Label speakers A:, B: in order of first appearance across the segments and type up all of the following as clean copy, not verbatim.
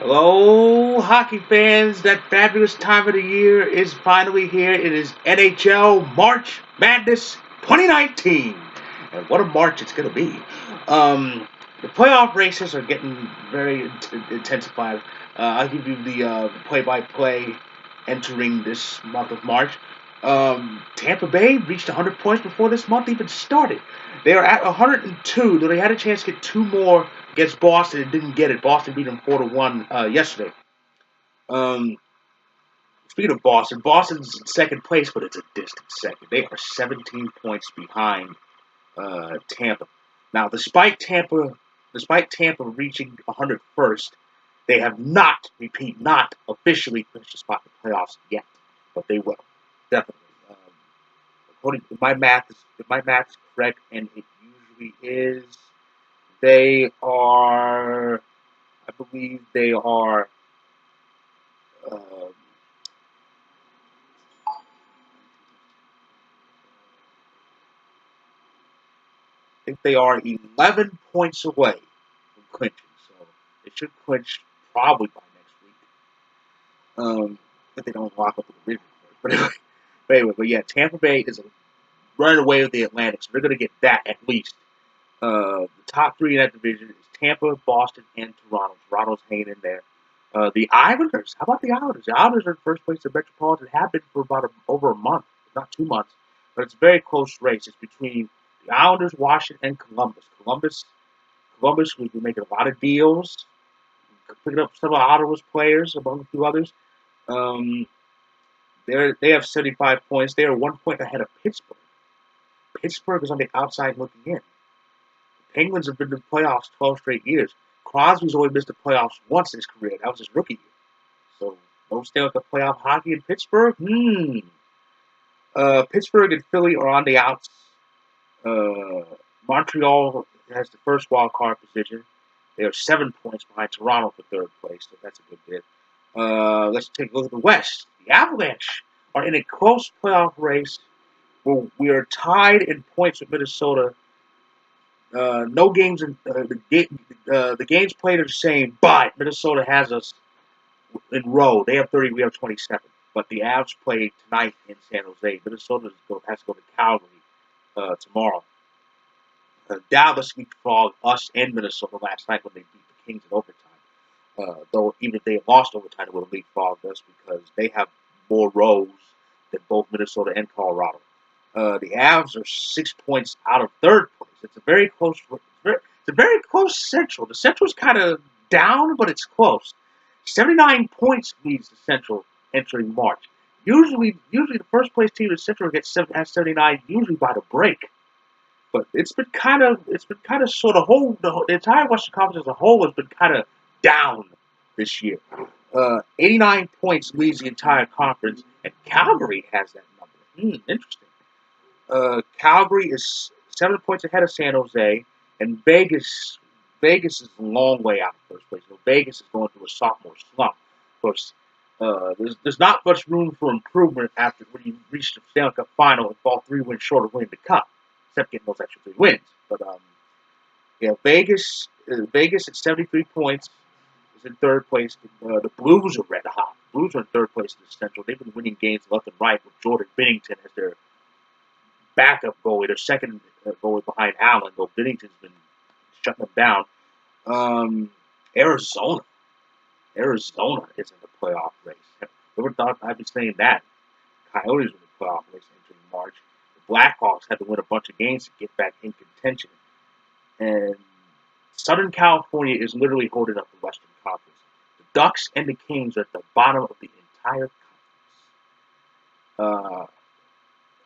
A: Hello, hockey fans. That fabulous time of the year is finally here. It is NHL March Madness 2019. And what a March it's going to be. The playoff races are getting very intensified. I'll give you the play-by-play entering this month of March. Tampa Bay reached 100 points before this month even started. They are at 102, though they had a chance to get two more against Boston and didn't get it. Boston beat them 4-1 yesterday. Um, Speaking of Boston, Boston's in second place, but it's a distant second. They are 17 points behind Tampa. Now, despite Tampa reaching 101st, they have not, repeat, not officially clinched a spot in the playoffs yet, but they will definitely. According to if my math is correct, and it usually is, they are, I believe they are. Um, I think they are 11 points away from clinching, so they should clinch probably by next week. If they don't lock up the division first. But yeah, Tampa Bay is running away with the Atlantic, so they're going to get that at least. The top three in that division is Tampa, Boston, and Toronto. Toronto's hanging in there. The Islanders. How about the Islanders? The Islanders are in first place in Metropolitan. Have been for about over a month, not 2 months, but it's a very close race. It's between the Islanders, Washington, and Columbus. Columbus, we've been making a lot of deals, picking up some of Ottawa's players, among a few others. Um, they have 75 points. They are 1 point ahead of Pittsburgh. Pittsburgh is on the outside looking in. The Penguins have been to the playoffs 12 straight years. Crosby's only missed the playoffs once in his career. That was his rookie year. So, no Stanley Cup playoff hockey in Pittsburgh? Pittsburgh and Philly are on the outs. Uh, Montreal has the first wild card position. They are 7 points behind Toronto for third place, so that's a good bit. Let's take a look at the West. The Avalanche are in a close playoff race where we are tied in points with Minnesota. No games in the games played are the same, but Minnesota has us in row. They have 30, we have 27. But the Avs play tonight in San Jose. Minnesota has to go to Calgary tomorrow. Dallas leapfrogged us and Minnesota last night when they beat the Kings in overtime. Though even if they had lost overtime, it would have leapfrogged us because they have more rows than both Minnesota and Colorado. The Avs are 6 points out of third place. It's a very close. It's a very close Central. The Central's kind of down, but it's close. 79 points leads the Central entering March. Usually the first place team in Central has 79, usually by the break. But it's been kind of sort of the entire Western Conference as a whole has been kind of down this year. 89 points leads the entire conference, and Calgary has that number. Interesting. Calgary is 7 points ahead of San Jose, and Vegas is a long way out of first place. So Vegas is going through a sophomore slump. Of course, there's not much room for improvement after when you reach the Stanley Cup final and fall 3 wins short of winning the cup, except getting those extra 3 wins. But yeah, Vegas at 73 points is in third place. The Blues are red hot. Blues are in third place in the Central. They've been winning games left and right with Jordan Binnington as their backup goalie, their second goalie behind Allen, though Binnington's been shutting them down. Um, Arizona. Arizona is in the playoff race. Whoever thought I'd be saying that? Coyotes were in the playoff race entering March. The Blackhawks had to win a bunch of games to get back in contention. And Southern California is literally holding up the Western Conference. The Ducks and the Kings are at the bottom of the entire conference.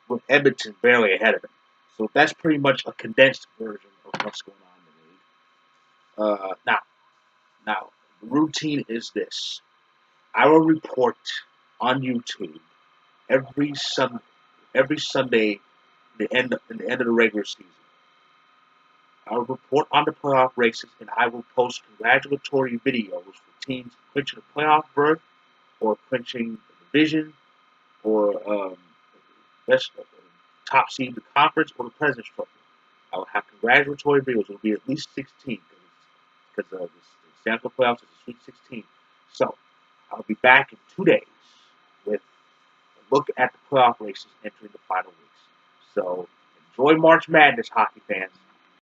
A: With Edmonton barely ahead of them. So that's pretty much a condensed version of what's going on in the league. Now, the routine is this. I will report on YouTube every Sunday, in the end of the regular season. I will report on the playoff races, and I will post congratulatory videos for teams clinching a playoff berth, or clinching the division, or best top seed in the conference, or the President's Trophy. I will have congratulatory videos. It will be at least 16 because the Stanley Cup Playoffs is a Sweet 16. So I'll be back in 2 days with a look at the playoff races entering the final weeks. So enjoy March Madness, hockey fans.